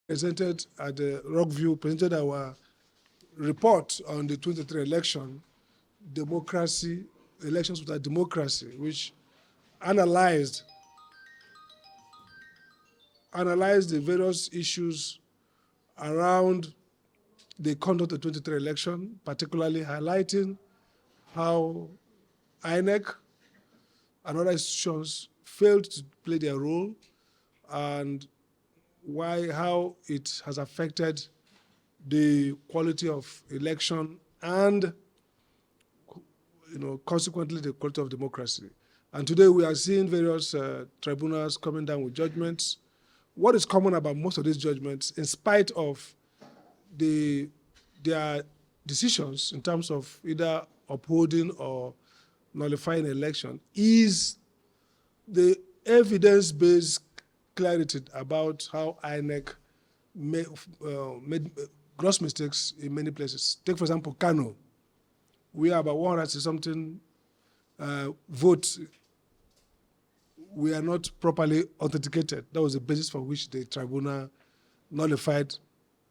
Presented at the Rockview, presented our report on the 2023 election, democracy, elections without democracy, which analyzed the various issues around the conduct of the 2023 election, particularly highlighting how INEC and other institutions failed to play their role, and how it has affected the quality of election and, consequently the quality of democracy. And today we are seeing various tribunals coming down with judgments. What is common about most of these judgments, in spite of their decisions in terms of either upholding or nullifying an election, is the evidence-based clarity about how INEC made gross mistakes in many places. Take, for example, Kano. We have about 160-something votes. We are not properly authenticated. That was the basis for which the tribunal nullified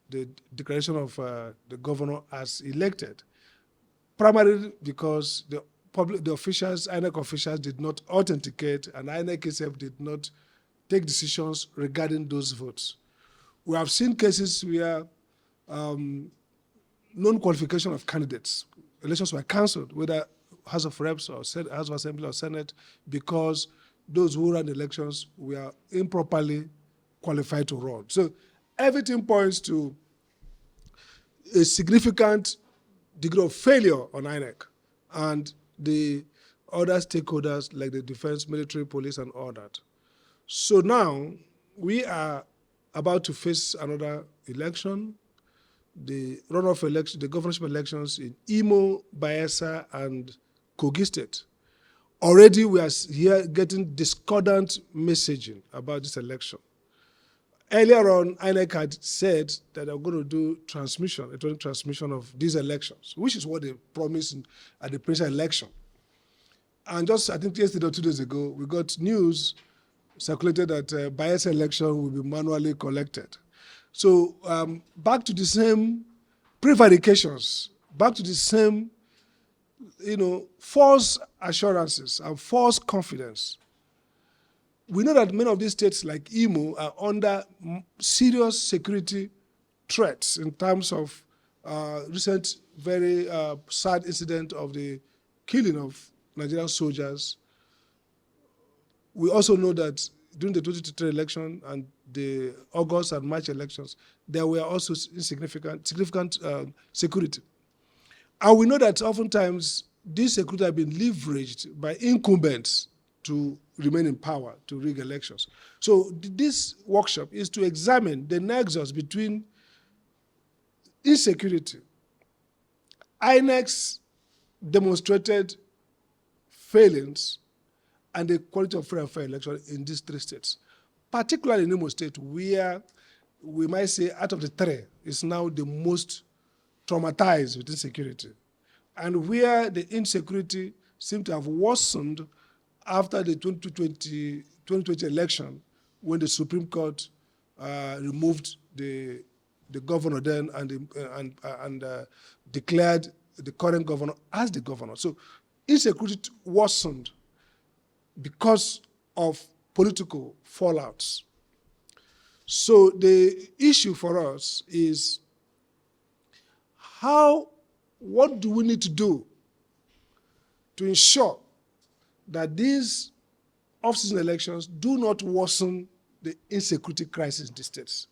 the declaration of the governor as elected, primarily because the officials, INEC officials, did not authenticate, and INEC itself did not take decisions regarding those votes. We have seen cases where non-qualification of candidates, elections were cancelled, whether House of Reps or House of Assembly or Senate, because those who ran elections were improperly qualified to run. So everything points to a significant degree of failure on INEC and the other stakeholders like the defense, military, police, and all that. So now we are about to face another election, the runoff election, the governorship elections in Imo, Bayelsa, and Kogi State. Already we are here getting discordant messaging about this election. Earlier on, INEC had said that they were going to do electronic transmission of these elections, which is what they promised at the presidential election. And just, I think yesterday or 2 days ago, we got news circulated that Bayelsa election will be manually collected. So back to the same prevarications, back to the same, false assurances and false confidence. We know that many of these states like Imo are under serious security threats in terms of recent very sad incident of the killing of Nigerian soldiers. We also know that during the 2023 election and the August and March elections, there were also significant security. And we know that oftentimes this security has been leveraged by incumbents to remain in power, to rig elections. So this workshop is to examine the nexus between insecurity, INEC's demonstrated failings, and the quality of free and fair election in these 3 states, particularly in Imo State, where we might say out of the 3 is now the most traumatized with insecurity, and where the insecurity seemed to have worsened after the 2020 election, when the Supreme Court removed the governor then and declared the current governor as the governor. So insecurity worsened because of political fallouts. So the issue for us is what do we need to do to ensure that these off-season elections do not worsen the insecurity crisis in the states?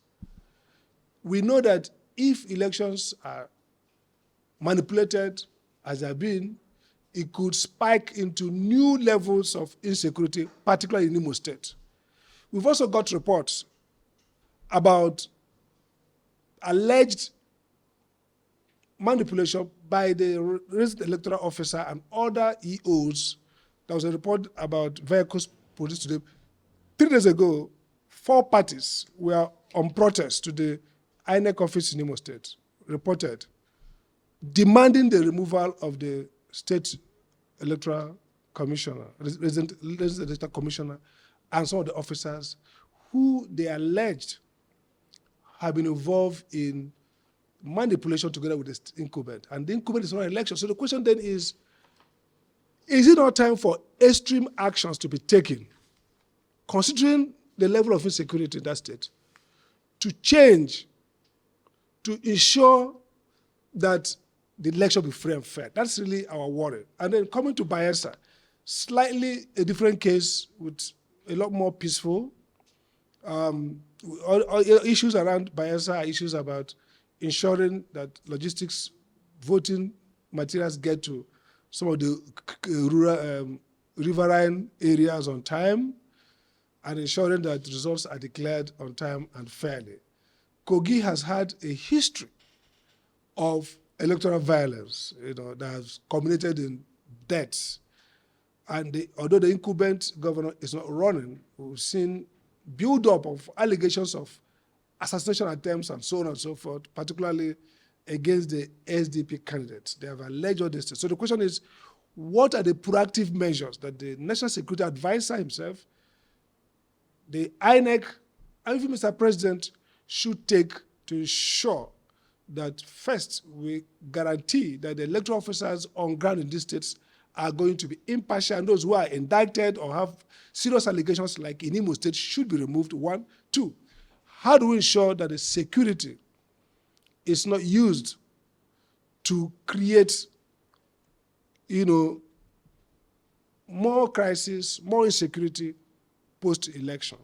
We know that if elections are manipulated, as they have been, it could spike into new levels of insecurity, particularly in Imo State. We've also got reports about alleged manipulation by the resident electoral officer and other EOs. There was a report about vehicles produced today. 3 days ago, 4 parties were on protest to the INEC office in Imo State, reported, demanding the removal of the state electoral commissioner, resident electoral commissioner, and some of the officers who they alleged have been involved in manipulation together with the incumbent. And the incumbent is not an election. So the question then is it not time for extreme actions to be taken, considering the level of insecurity in that state, to change, to ensure that the election be free and fair? That's really our worry. And then coming to Bayelsa, slightly a different case with a lot more peaceful. All issues around Bayelsa are issues about ensuring that logistics, voting materials get to some of the rural, riverine areas on time, and ensuring that results are declared on time and fairly. Kogi has had a history of electoral violence, that has culminated in deaths. And although the incumbent governor is not running, we've seen build-up of allegations of assassination attempts and so on and so forth, particularly against the SDP candidates. They have alleged all this. So the question is, what are the proactive measures that the National Security Advisor himself, the INEC, and even Mr. President should take to ensure that first we guarantee that the electoral officers on ground in these states are going to be impartial, and those who are indicted or have serious allegations like in Imo State should be removed, one. Two, how do we ensure that the security is not used to create, more crisis, more insecurity post-election?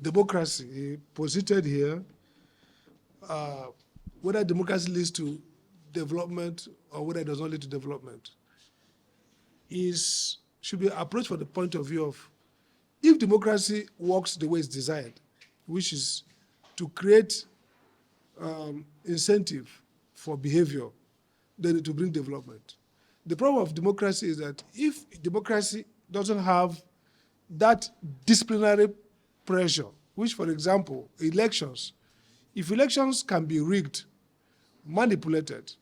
Democracy posited here, whether democracy leads to development or whether it does not lead to development, should be approached from the point of view of, if democracy works the way it's designed, which is to create incentive for behavior, then it will bring development. The problem of democracy is that if democracy doesn't have that disciplinary pressure, which, for example, elections, if elections can be rigged, manipulated,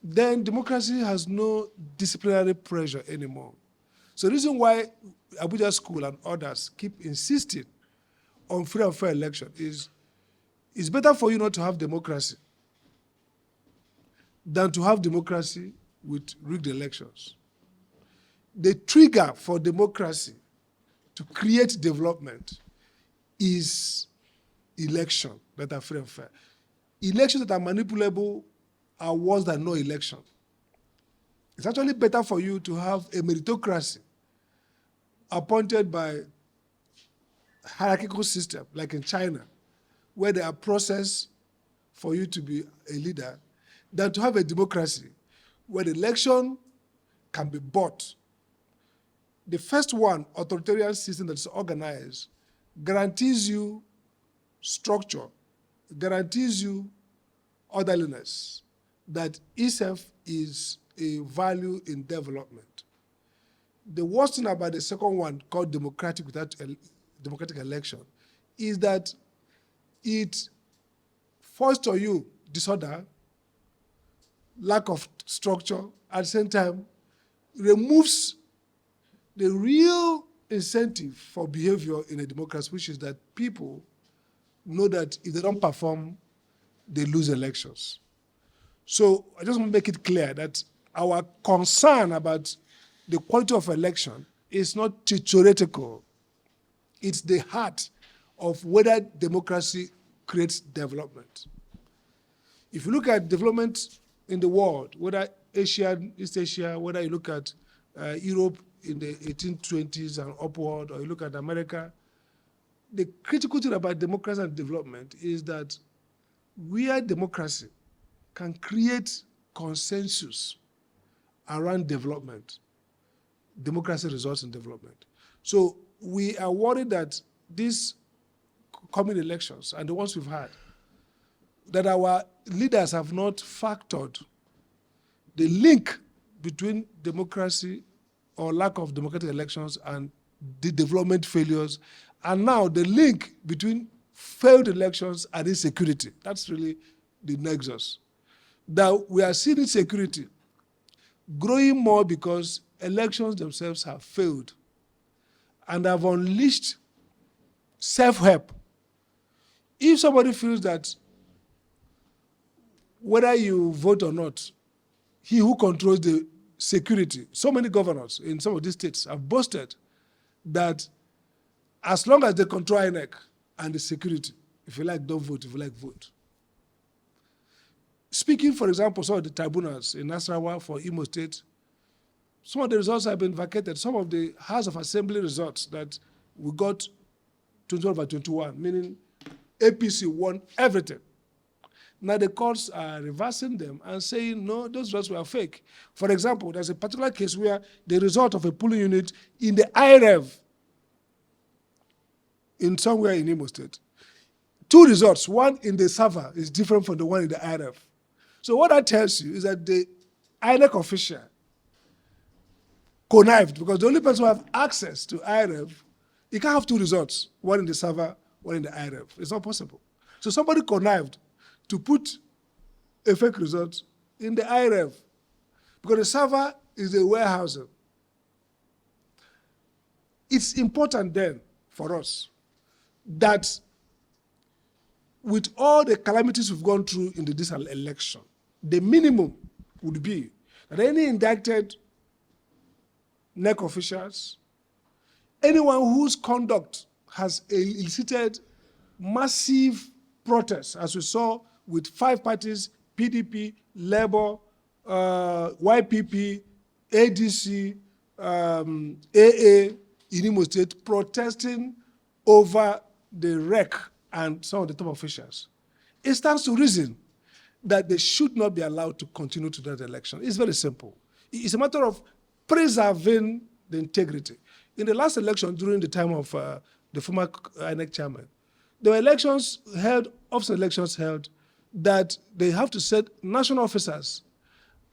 then democracy has no disciplinary pressure anymore. So the reason why Abuja School and others keep insisting on free and fair election is it's better for you not to have democracy than to have democracy with rigged elections. The trigger for democracy to create development is election that are free and fair. Elections that are manipulable are worse than no election. It's actually better for you to have a meritocracy appointed by hierarchical system, like in China, where there are processes for you to be a leader, than to have a democracy where the election can be bought. The first one, authoritarian system that is organized, guarantees you structure, guarantees you orderliness, that itself is a value in development. The worst thing about the second one, called democratic election, is that it fosters on you disorder, lack of structure, at the same time removes the real incentive for behavior in a democracy, which is that people know that if they don't perform, they lose elections. So I just want to make it clear that our concern about the quality of election is not theoretical. It's the heart of whether democracy creates development. If you look at development in the world, whether Asia, East Asia, whether you look at Europe in the 1820s and upward, or you look at America, the critical thing about democracy and development is that where democracy can create consensus around development, democracy results in development. So we are worried that these coming elections and the ones we've had, that our leaders have not factored the link between democracy or lack of democratic elections and the development failures, and now the link between failed elections and insecurity. That's really the nexus. That we are seeing insecurity growing more because elections themselves have failed and have unleashed self-help. If somebody feels that whether you vote or not, he who controls the security, so many governors in some of these states have boasted that as long as they control INEC and the security, if you like, don't vote, if you like, vote. Speaking, for example, some of the tribunals in Nasarawa for Imo State, some of the results have been vacated. Some of the House of Assembly results that we got 21/21, meaning APC won everything. Now the courts are reversing them and saying, no, those results were fake. For example, there's a particular case where the result of a polling unit in the IREV in somewhere in Imo State, two results, one in the server is different from the one in the IREV. So what that tells you is that the INEC official connived, because the only person who have access to IREV, he can't have two results, one in the server, one in the IREV. It's not possible. So somebody connived to put a fake result in the IREV, because the server is a warehousing. It's important then for us that with all the calamities we've gone through in this election, the minimum would be that any indicted NEC officials, anyone whose conduct has elicited massive protests, as we saw with 5 parties, PDP, Labour, YPP, ADC, AA, in Imo State, protesting over the wreck and some of the top officials. It stands to reason that they should not be allowed to continue to that election. It's very simple. It's a matter of preserving the integrity. In the last election, during the time of the former INEC chairman, there were elections held, officer elections held, that they have to set national officers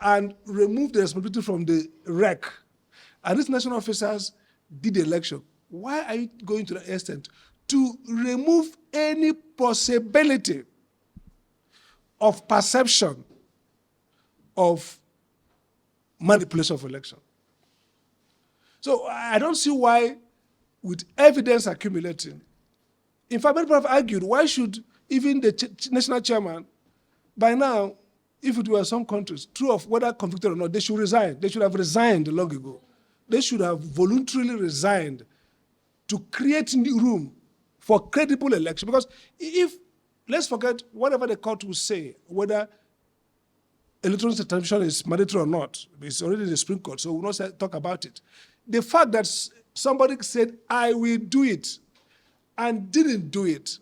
and remove the responsibility from the REC. And these national officers did the election. Why are you going to that extent? To remove any possibility of perception of manipulation of election. So I don't see why, with evidence accumulating, in fact, many people have argued, why should even the national chairman, by now, if it were some countries, true of whether convicted or not, they should resign. They should have resigned long ago. They should have voluntarily resigned to create new room for credible election. Because if, let's forget whatever the court will say, whether electoral transmission is mandatory or not, it's already in the Supreme Court, so we'll not talk about it. The fact that somebody said, I will do it, and didn't do it,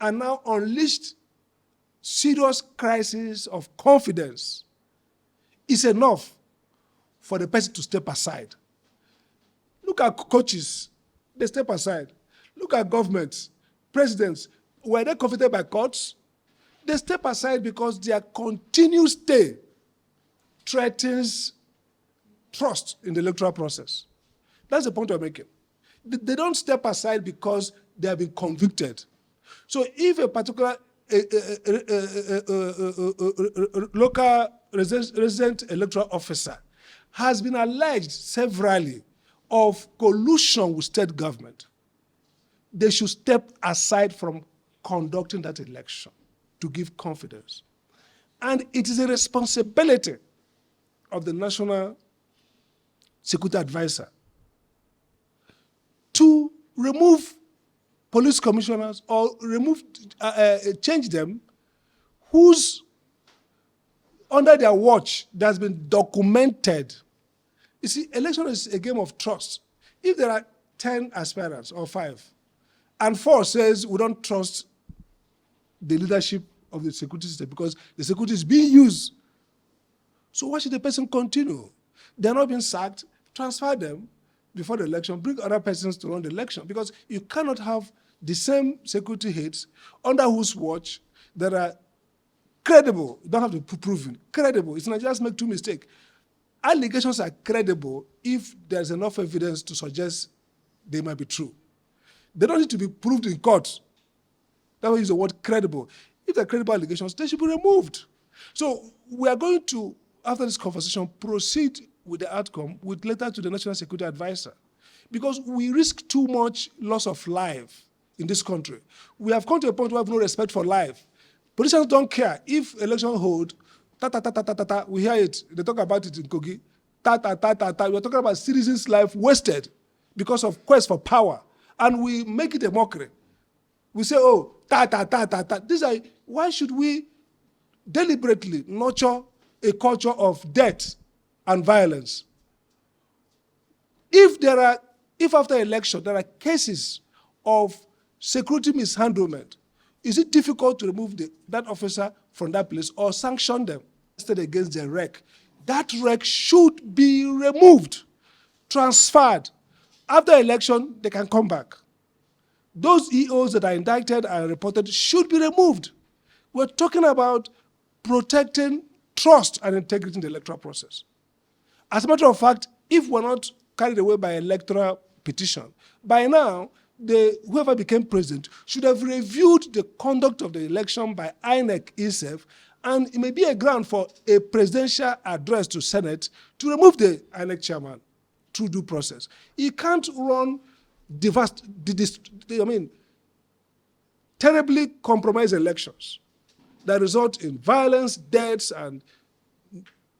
and now unleashed serious crisis of confidence, is enough for the person to step aside. Look at coaches, they step aside. Look at governments, presidents, were they confided by courts? They step aside because their continued stay threatens trust in the electoral process. That's the point I'm making. They don't step aside because they have been convicted. So if a particular local resident electoral officer has been alleged severally of collusion with state government, they should step aside from conducting that election to give confidence. And it is a responsibility of the National Security Advisor to remove police commissioners or change them whose, under their watch, that has been documented. You see, election is a game of trust. If there are 10 aspirants or 5, and 4 says we don't trust the leadership of the security system because the security is being used, so why should the person continue? They're not being sacked, transfer them before the election, bring other persons to run the election, because you cannot have the same security heads under whose watch that are credible. You don't have to be proven. Credible. It's not just make 2 mistakes. Allegations are credible if there's enough evidence to suggest they might be true. They don't need to be proved in court. That's why I use the word credible. If they're credible allegations, they should be removed. So we are going to, after this conversation, proceed with the outcome with letter to the National Security Advisor, because we risk too much loss of life in this country. We have come to a point where we have no respect for life. Politicians don't care if election hold, ta ta ta ta ta ta ta. We hear it. They talk about it in Kogi. Ta ta ta ta ta. We are talking about citizens' life wasted because of quest for power, and we make it a mockery. We say, "Oh, ta ta ta ta ta." Why should we deliberately nurture a culture of death and violence? If after election there are cases of security mishandlement, is it difficult to remove that officer from that place or sanction them against the REC? That REC should be removed, transferred. After election, they can come back. Those EOs that are indicted and reported should be removed. We're talking about protecting trust and integrity in the electoral process. As a matter of fact, if we're not carried away by electoral petition, by now, whoever became president should have reviewed the conduct of the election by INEC itself, and it may be a ground for a presidential address to Senate to remove the INEC chairman through due process. He can't run terribly compromised elections that result in violence, deaths, and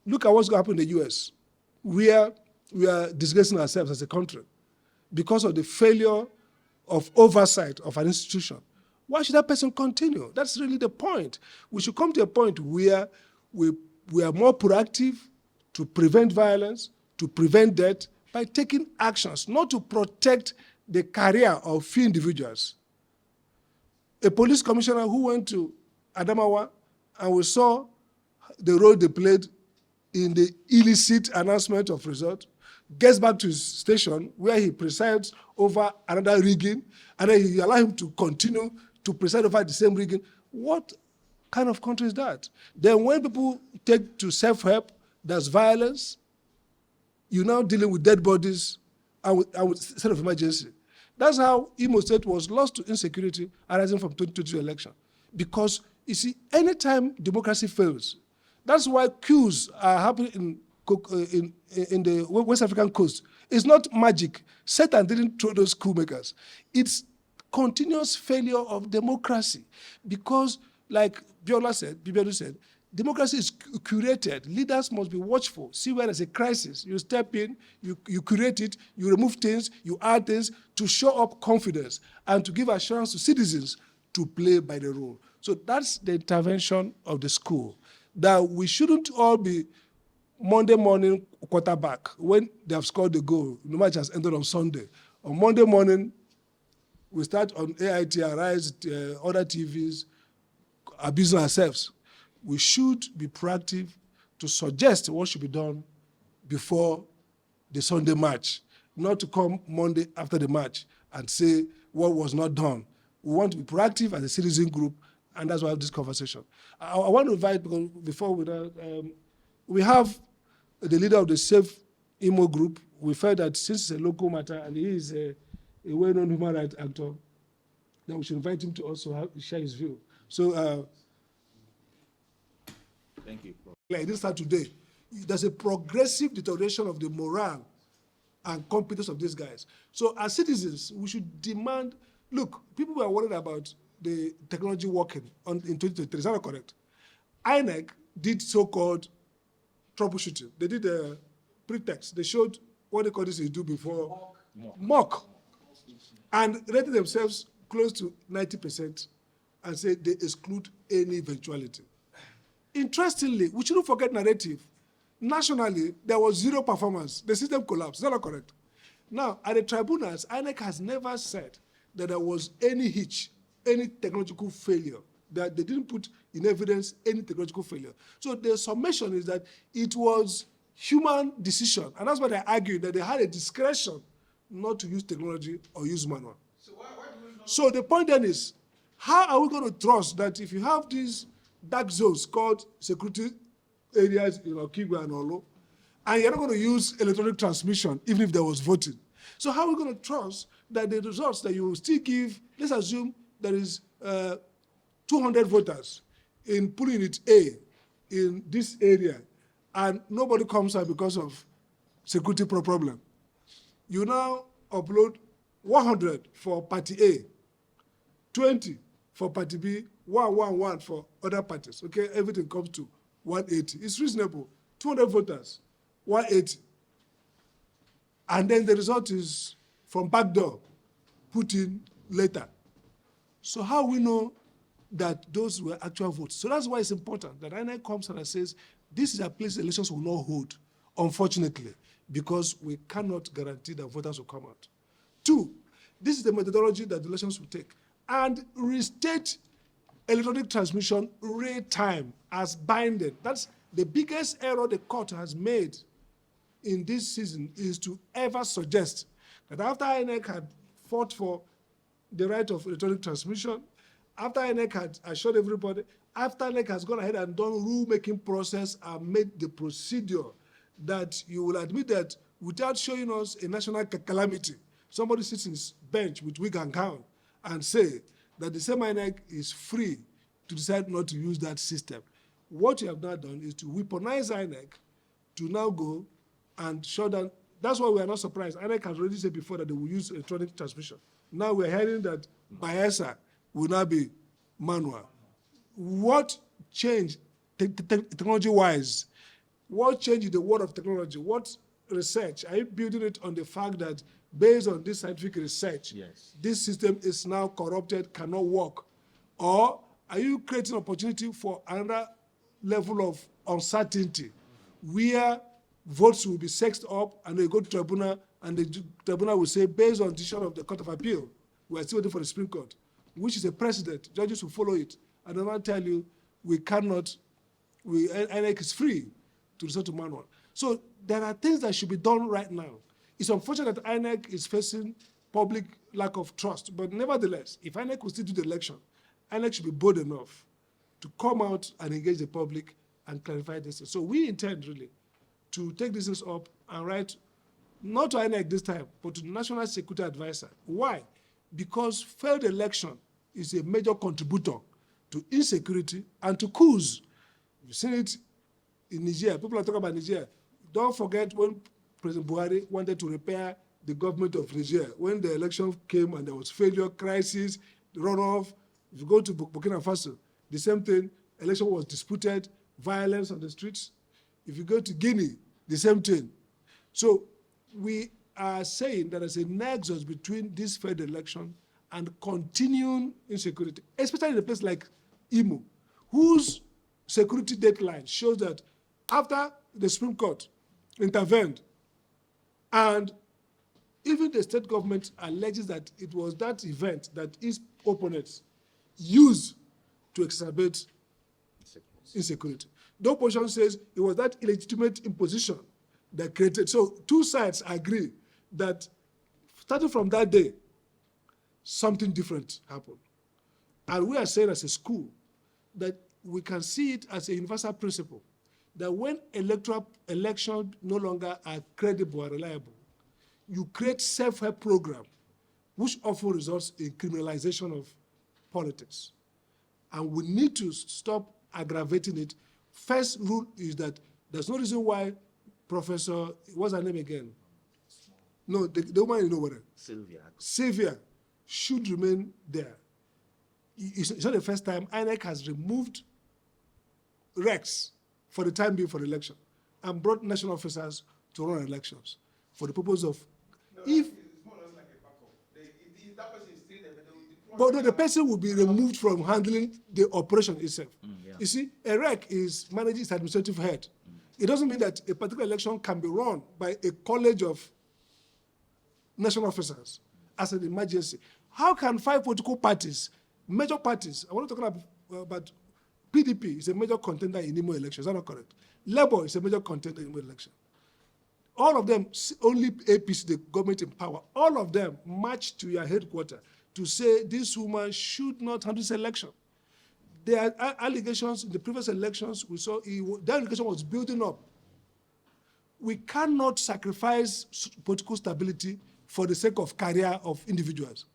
look at what's going to happen in the US, where we are disgracing ourselves as a country because of the failure of oversight of an institution. Why should that person continue? That's really the point. We should come to a point where we are more proactive to prevent violence, to prevent death, by taking actions, not to protect the career of few individuals. A police commissioner who went to Adamawa and we saw the role they played in the illicit announcement of result, gets back to his station where he presides over another rigging, and then you allow him to continue to preside over the same rigging. What kind of country is that? Then when people take to self-help, there's violence, you're now dealing with dead bodies and with state of emergency. That's how Imo State was lost to insecurity arising from 2022 election. Because, you see, anytime democracy fails, that's why coups are happening in the West African coast. It's not magic. Satan didn't throw those coup makers. It's continuous failure of democracy. Because, like Bibiolu said, democracy is curated. Leaders must be watchful. See where there's a crisis. You step in, you curate it, you remove things, you add things to show up confidence and to give assurance to citizens to play by the rule. So that's the intervention of the school. That we shouldn't all be Monday morning quarterback when they have scored the goal. The match has ended on Sunday. On Monday morning, we start on AIT, Arise, other TVs, abusing ourselves. We should be proactive to suggest what should be done before the Sunday match, not to come Monday after the match and say what was not done. We want to be proactive as a citizen group, and that's why I have this conversation. I want to invite, because before we have the leader of the Safe Imo group. We felt that since it's a local matter and he is a well-known human rights actor, then we should invite him to also share his view. So, thank you. Like this start today, there's a progressive deterioration of the morale and competence of these guys. So as citizens, we should demand, look, people were worried about the technology working in 2023, is that not correct? INEC did so-called troubleshooting. They did a pretext. They showed what they call this, they do before, mock. And rated themselves close to 90% and said they exclude any eventuality. Interestingly, we shouldn't forget narrative. Nationally, there was zero performance. The system collapsed. Is that not correct? Now, at the tribunals, INEC has never said that there was any hitch, any technological failure, that they didn't put in evidence any technological failure. So the summation is that it was human decision, and that's why they argued that they had a discretion not to use technology or use manual. So the point then is, how are we going to trust that if you have these dark zones called security areas in Okigwe and Olo, and you're not going to use electronic transmission even if there was voting? So how are we going to trust that the results that you will still give, let's assume there is 200 voters in polling unit A in this area, and nobody comes out because of security problem. You now upload 100 for party A, 20 for party B, 111 for other parties. Okay, everything comes to 180. It's reasonable. 200 voters, 180. And then the result is from back door, put in later. So how we know that those were actual votes? So that's why it's important that INEC comes and says, this is a place elections will not hold, unfortunately, because we cannot guarantee that voters will come out. 2, this is the methodology that the elections will take. And restate electronic transmission rate time as binding. That's the biggest error the court has made in this season, is to ever suggest that after INEC had fought for the right of electronic transmission, after INEC had assured everybody, after INEC has gone ahead and done rule-making process and made the procedure that you will admit that without showing us a national calamity, somebody sits in his bench with wig and gown and say that the same INEC is free to decide not to use that system. What you have now done is to weaponize INEC to now go and shut down. That's why we are not surprised. INEC has already said before that they will use electronic transmission. Now we're hearing that Bayelsa will now be manual. What changed technology-wise? What changed in the world of technology? What research? Are you building it on the fact that based on this scientific research, yes, this system is now corrupted, cannot work? Or are you creating opportunity for another level of uncertainty where votes will be sexed up and they go to tribunal and the tribunal will say, based on decision of the Court of Appeal, we are still waiting for the Supreme Court, which is a precedent. Judges will follow it. And I want to tell you, we cannot, INEC is free to resort to manual. So there are things that should be done right now. It's unfortunate that INEC is facing public lack of trust, but nevertheless, if INEC will still do the election, INEC should be bold enough to come out and engage the public and clarify this. So we intend really to take this up and write, not to INEC this time, but to the National Security Advisor. Why? Because failed election is a major contributor to insecurity and to coups. You've seen it in Niger. People are talking about Niger. Don't forget when President Buhari wanted to repair the government of Niger. When the election came and there was failure, crisis, runoff. If you go to Burkina Faso, the same thing, election was disputed, violence on the streets. If you go to Guinea, the same thing. So we are saying that there's a nexus between this failed election and continuing insecurity, especially in a place like Imo, whose security deadline shows that after the Supreme Court intervened, and even the state government alleges that it was that event that its opponents used to exacerbate insecurity. The opposition says it was that illegitimate imposition that created. So two sides agree that starting from that day, something different happened. And we are saying as a school that we can see it as a universal principle that when electoral elections no longer are credible and reliable, you create self-help program, which often results in criminalization of politics. And we need to stop aggravating it. First rule is that there's no reason why Professor, what's her name again? No, the woman you know what? Sylvia should remain there. It's not the first time INEC has removed Rex for the time being for the election and brought national officers to run elections for the purpose of, no, if it's more or less like a backup. That person is still there, but no, the person will be removed from handling the operation itself. Yeah. You see, a REC is managing its administrative head. It doesn't mean that a particular election can be run by a college of national officers as an emergency. How can 5 political parties, major parties, I want to talk about PDP is a major contender in Imo elections, is that not correct? Labour is a major contender in Imo election. All of them, only APC, the government in power, all of them march to your headquarters to say this woman should not handle this election. There are allegations in the previous elections, we saw that allegation was building up. We cannot sacrifice political stability for the sake of career of individuals.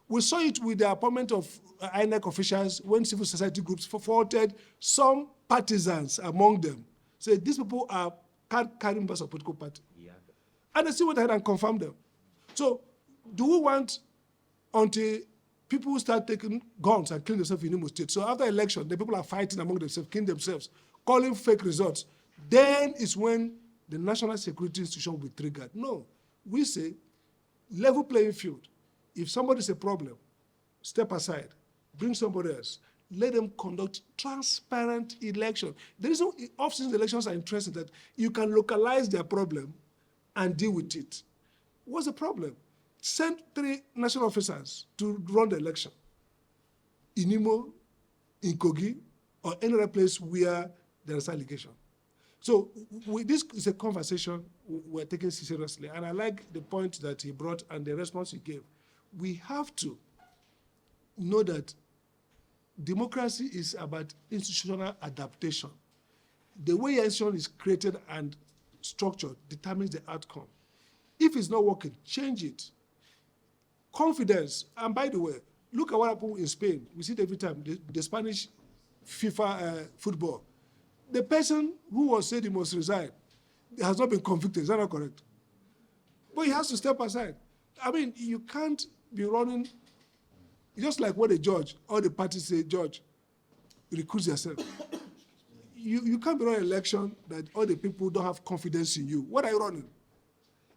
We saw it with the appointment of INEC officials when civil society groups faulted some partisans among them. So these people are carrying members of political party. Yeah. And they still went ahead and confirmed them. So do we want until people start taking guns and killing themselves in Imo State. So after election, the people are fighting among themselves, killing themselves, calling fake results. Then is when the national security institution will be triggered. No, we say level playing field. If somebody is a problem, step aside, bring somebody else. Let them conduct transparent election. The reason off-season elections are interesting that you can localize their problem and deal with it. What's the problem? Send 3 national officers to run the election in Imo, in Kogi, or any other place where there is allegation. So this is a conversation we're taking seriously, and I like the point that he brought and the response he gave. We have to know that democracy is about institutional adaptation. The way your institution is created and structured determines the outcome. If it's not working, change it. Confidence, and by the way, look at what happened in Spain. We see it every time, the Spanish FIFA football. The person who was said he must resign has not been convicted, is that not correct? But he has to step aside. I mean, you can't be running, just like what a judge, all the parties say, judge, recruit yourself. You can't be running an election that all the people don't have confidence in you. What are you running?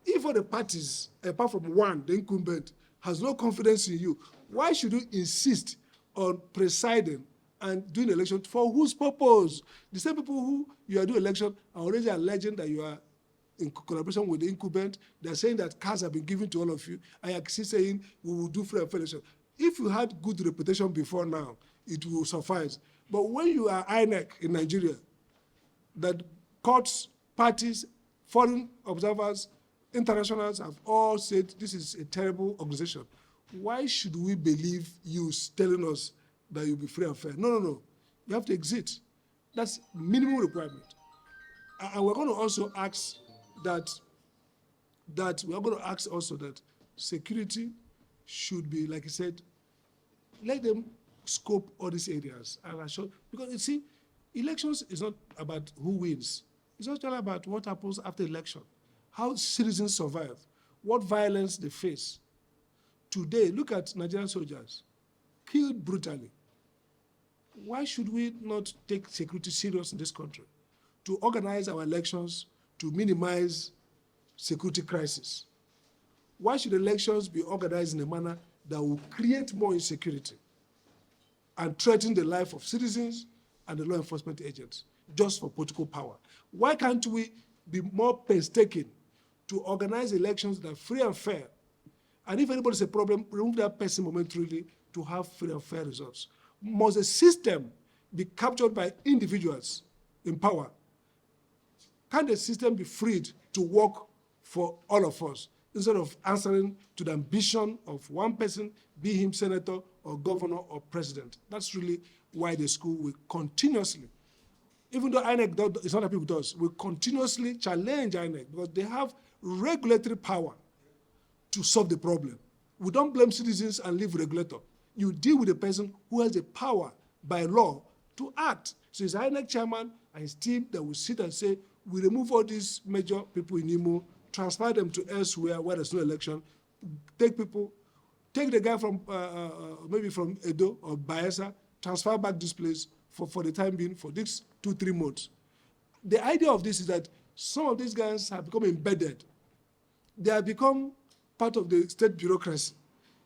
If all the parties, apart from one, the incumbent, has no confidence in you, why should you insist on presiding and doing election? For whose purpose? The same people who you are doing election are already alleging that you are in collaboration with the incumbent. They are saying that cards have been given to all of you, and you are still saying we will do free and fair election. If you had good reputation before now, it will suffice. But when you are INEC in Nigeria, that courts, parties, foreign observers, internationals have all said this is a terrible organization, why should we believe you telling us that you'll be free and fair? No. You have to exit. That's minimum requirement. And we're going to also ask that security should be, like I said, let them scope all these areas. And because you see, elections is not about who wins. It's not all about what happens after election, how citizens survive, what violence they face. Today, look at Nigerian soldiers killed brutally. Why should we not take security serious in this country? To organize our elections to minimize security crisis. Why should elections be organized in a manner that will create more insecurity and threaten the life of citizens and the law enforcement agents just for political power? Why can't we be more painstaking to organize elections that are free and fair? And if anybody's a problem, remove that person momentarily to have free and fair results. Must a system be captured by individuals in power? Can the system be freed to work for all of us instead of answering to the ambition of one person, be him senator or governor or president? That's really why the school will continuously, even though INEC is not happy with us, will continuously challenge INEC because they have regulatory power to solve the problem. We don't blame citizens and leave regulator. You deal with the person who has the power by law to act. So it's INEC chairman and his team that will sit and say, we remove all these major people in Imo, transfer them to elsewhere where there's no election, take the guy from maybe from Edo or Bayelsa, transfer back this place for the time being for these 2-3 months. The idea of this is that some of these guys have become embedded. They have become part of the state bureaucracy.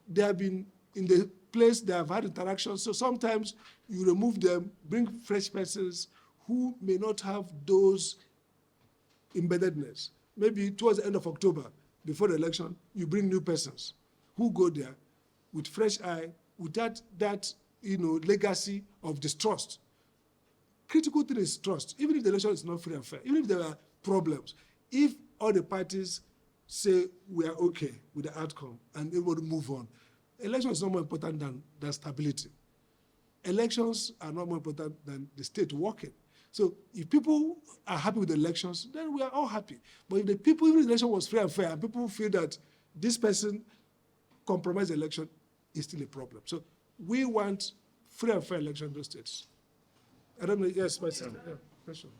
They have been in the place, they have had interactions, so sometimes you remove them, bring fresh persons who may not have those embeddedness. Maybe towards the end of October, before the election, you bring new persons who go there with fresh eye, with that legacy of distrust. Critical thing is trust. Even if the election is not free and fair, even if there are problems, if all the parties say we are okay with the outcome and everybody move on, election is not more important than stability. Elections are not more important than the state working. So if people are happy with the elections, then we are all happy. But if the people, even if the election was fair and fair, and people feel that this person compromised the election, it's still a problem. So we want free and fair election in those states. I don't know, yes, my sister. Yeah, question.